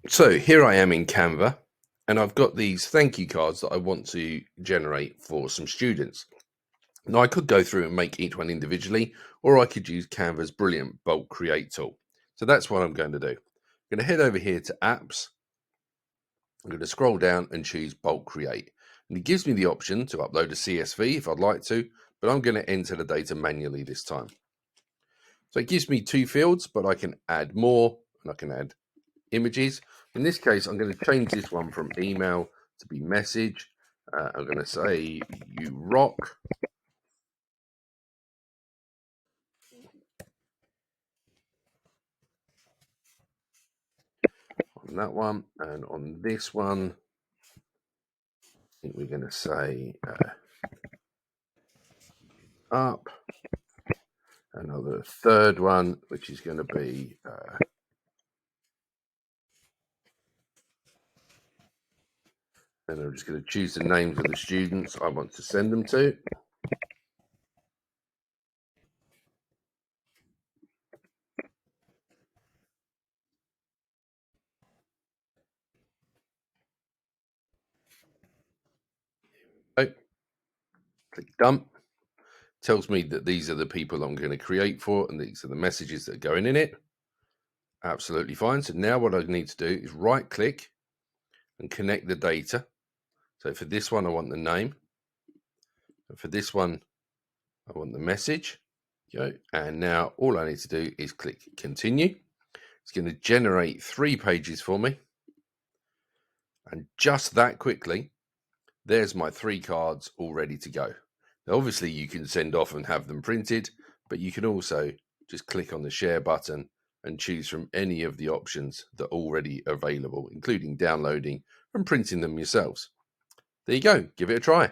So here I am in Canva, and I've got these thank you cards that I want to generate for some students. Now I could go through and make each one individually, or I could use Canva's brilliant bulk create tool. So that's what I'm going to do. I'm going to head over here to apps. I'm going to scroll down and choose bulk create. And it gives me the option to upload a CSV if I'd like to, but I'm going to enter the data manually this time. So it gives me 2 fields, but I can add more and I can add images. In this case, I'm going to change this one from email to be message. I'm going to say you rock. On that one, and on this one, I think we're going to say up. Another third one, which is going to be and I'm just going to choose the names of the students I want to send them to. Okay. Click done. Tells me that these are the people I'm going to create for, and these are the messages that are going in it. Absolutely fine. So now what I need to do is right click and connect the data. So for this one, I want the name. And for this one, I want the message. Okay. And now all I need to do is click continue. It's going to generate 3 pages for me. And just that quickly, there's my 3 cards all ready to go. Now, obviously, you can send off and have them printed, but you can also just click on the share button and choose from any of the options that are already available, including downloading and printing them yourselves. There you go. Give it a try.